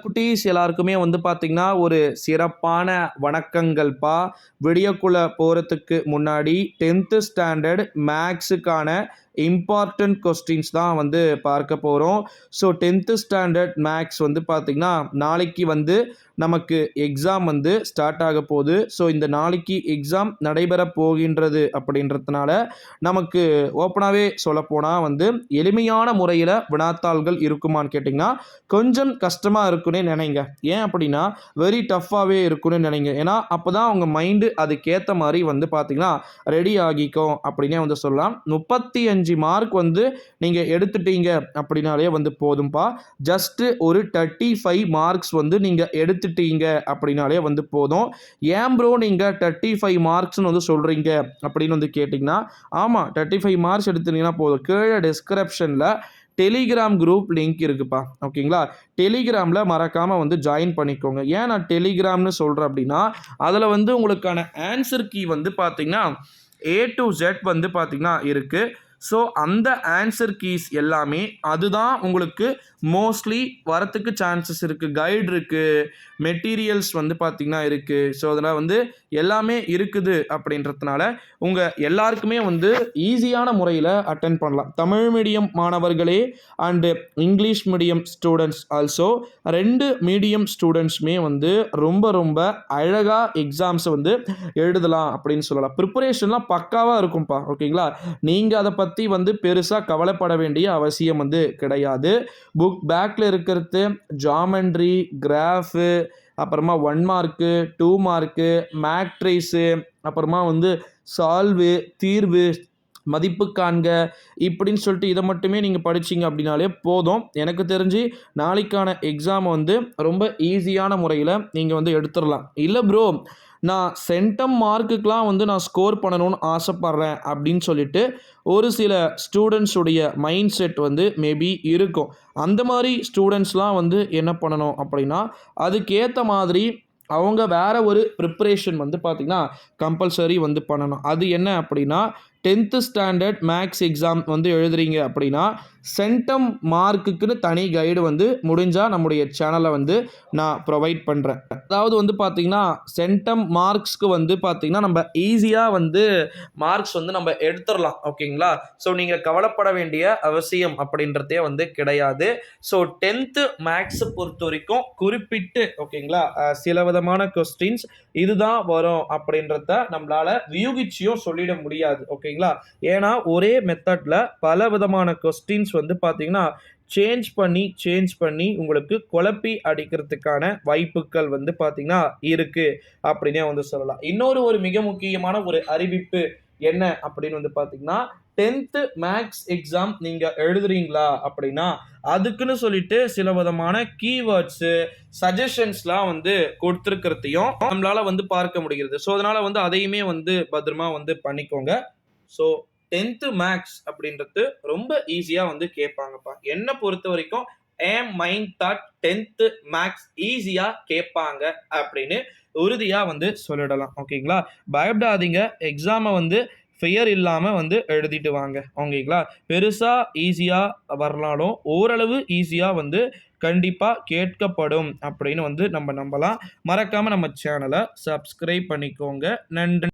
குட்டீஸ் எல்லாருக்குமே வந்து பார்த்தீங்கன்னா ஒரு சிறப்பான வணக்கங்கள்ப்பா. வீடியோக்குள்ள போகிறதுக்கு முன்னாடி 10th ஸ்டாண்டர்ட் மேக்ஸுக்கான இம்பார்ட்டன்ட் கொஸ்டின்ஸ் தான் வந்து பார்க்க போகிறோம். ஸோ 10th ஸ்டாண்டர்ட் மேக்ஸ் வந்து பார்த்திங்கன்னா நாளைக்கு வந்து நமக்கு எக்ஸாம் வந்து ஸ்டார்ட் ஆக போகுது. ஸோ இந்த நாளைக்கு எக்ஸாம் நடைபெற போகின்றது அப்படின்றதுனால நமக்கு ஓப்பனாகவே சொல்லப்போனால் வந்து எளிமையான முறையில் வினாத்தாள்கள் இருக்குமான்னு கேட்டிங்கன்னா கொஞ்சம் கஷ்டமாக இருக்குன்னு நினைங்க. ஏன் அப்படின்னா வெரி டஃப்பாகவே இருக்குன்னு நினைங்க. ஏன்னா அப்போ தான் உங்கள் மைண்டு அதுக்கேற்ற மாதிரி வந்து பார்த்திங்கன்னா ரெடி ஆகிக்கும் அப்படின்னே வந்து சொல்லலாம். 35 மார்க் வந்து நீங்கள் எடுத்துட்டீங்க அப்படின்னாலே வந்து போதும்பா. ஜஸ்ட்டு ஒரு 35 மார்க்ஸ் வந்து நீங்கள் எடுத்துட்டீங்க அப்படின்னாலே வந்து போதும். ஏன் ப்ரோ நீங்கள் 35 மார்க்ஸ்னு வந்து சொல்கிறீங்க அப்படின்னு வந்து கேட்டிங்கன்னா, ஆமாம் 35 மார்க்ஸ் எடுத்துட்டீங்கன்னா போதும். கீழே டிஸ்கிரிப்ஷனில் டெலிகிராம் குரூப் லிங்க் இருக்குப்பா. ஓகேங்களா? டெலிகிராமில் மறக்காமல் வந்து ஜாயின் பண்ணிக்கோங்க. ஏன் நான் டெலிகிராம்னு சொல்கிறேன் அப்படின்னா அதில் வந்து உங்களுக்கான ஆன்சர் கீ வந்து பார்த்திங்கன்னா A to Z வந்து பார்த்திங்கன்னா இருக்குது. ஸோ அந்த ஆன்சர் கீஸ் எல்லாமே அதுதான் உங்களுக்கு மோஸ்ட்லி வரத்துக்கு சான்சஸ் இருக்குது. கைடு இருக்குது, மெட்டீரியல்ஸ் வந்து பார்த்திங்கன்னா இருக்குது. ஸோ அதில் வந்து எல்லாமே இருக்குது அப்படின்றதுனால உங்கள் எல்லாருக்குமே வந்து ஈஸியான முறையில் அட்டென்ட் பண்ணலாம். தமிழ் மீடியம் மாணவர்களே and English medium students also 2 medium ஸ்டூடெண்ட்ஸுமே வந்து ரொம்ப ரொம்ப அழகாக எக்ஸாம்ஸை வந்து எழுதலாம் அப்படின்னு சொல்லலாம். ப்ரிப்பரேஷன்லாம் பக்காவாக இருக்கும்ப்பா. ஓகேங்களா? நீங்கள் அதை பற்றி வந்து பெருசாக கவலைப்பட வேண்டிய அவசியம் வந்து கிடையாது. புக் பேக்கில் இருக்கிறது ஜாமெண்ட்ரி, கிராஃபு, அப்புறமா 1 மார்க்கு, 2 மார்க்கு, மேட்ரிஸு, அப்புறமா வந்து சால்வு, தீர்வு, மதிப்பு காண்க இப்படின்னு சொல்லிட்டு இதை மட்டுமே நீங்கள் படிச்சிங்க அப்படின்னாலே போதும். எனக்கு தெரிஞ்சு நாளைக்கான எக்ஸாம் வந்து ரொம்ப ஈஸியான முறையில் நீங்கள் வந்து எடுத்துடலாம். இல்லை ப்ரோ நான் சென்டம் மார்க்குக்கெலாம் வந்து நான் ஸ்கோர் பண்ணணும்னு ஆசைப்பட்றேன் அப்படின்னு சொல்லிட்டு ஒரு சில ஸ்டூடெண்ட்ஸுடைய மைண்ட் செட் வந்து மேபி இருக்கும். அந்த மாதிரி ஸ்டூடெண்ட்ஸ்லாம் வந்து என்ன பண்ணணும் அப்படின்னா அதுக்கேற்ற மாதிரி அவங்க வேறு ஒரு ப்ரிப்பரேஷன் வந்து பார்த்திங்கன்னா கம்பல்சரி வந்து பண்ணணும். அது என்ன அப்படின்னா 10th ஸ்டாண்டர்ட் மேக்ஸ் எக்ஸாம் வந்து எழுதுறீங்க அப்படின்னா சென்டம் மார்க்குக்குன்னு தனி கைடு வந்து முடிஞ்சால் நம்முடைய சேனலில் வந்து நான் ப்ரொவைட் பண்ணுறேன். அதாவது வந்து பார்த்திங்கன்னா சென்டம் மார்க்ஸ்க்கு வந்து பார்த்திங்கன்னா நம்ம ஈஸியாக வந்து மார்க்ஸ் வந்து நம்ம எடுத்துடலாம். ஓகேங்களா? ஸோ நீங்கள் கவலைப்பட வேண்டிய அவசியம் அப்படின்றதே வந்து கிடையாது. ஸோ 10th மேக்ஸை பொறுத்த வரைக்கும் குறிப்பிட்டு ஓகேங்களா சில விதமான கொஸ்டின்ஸ் இதுதான் வரும் அப்படின்றத நம்மளால் வியூகிச்சியும் சொல்லிட முடியாது. ஓகேங்களா? ஏன்னா ஒரே மெத்தடில் பல விதமான கொஸ்டின்ஸ் வந்து பார்த்தீங்கன்னா சேஞ்ச் பண்ணி உங்களுக்கு குழப்பி அடிக்கிறதுக்கான வாய்ப்புகள் வந்து பார்த்தீங்கன்னா இருக்குது அப்படின்னே வந்து சொல்லலாம். ஒரு மிக முக்கியமான ஒரு அறிவிப்பு என்ன அப்படின்னு வந்து பார்த்தீங்கன்னா 10th மேக்ஸ் எக்ஸாம் நீங்கள் எழுதுறீங்களா அப்படின்னா அதுக்குன்னு சொல்லிட்டு சில விதமான கீவேர்ட்ஸு சஜஷன்ஸ்லாம் வந்து கொடுத்துருக்கிறதையும் நம்மளால் வந்து பார்க்க முடிகிறது. ஸோ அதனால் வந்து அதையுமே வந்து பத்திரமா வந்து பண்ணிக்கோங்க. ஸோ 10th மேக்ஸ் அப்படின்றது ரொம்ப ஈஸியாக வந்து கேட்பாங்கப்பா. என்னை பொறுத்த வரைக்கும் மைண்ட் தாட் 10th மேக்ஸ் ஈஸியாக கேட்பாங்க அப்படின்னு உறுதியாக வந்து சொல்லிடலாம். ஓகேங்களா? பயப்படாதீங்க. எக்ஸாமை வந்து ஃபியர் இல்லாமல் வந்து எழுதிட்டு வாங்க. ஓகேங்களா? பெருசாக ஈஸியாக வரலாலும் ஓரளவு ஈஸியாக வந்து கண்டிப்பாக கேட்கப்படும் அப்படின்னு வந்து நம்ம நம்பலாம். மறக்காமல் நம்ம சேனலை சப்ஸ்கிரைப் பண்ணிக்கோங்க. நன்றி.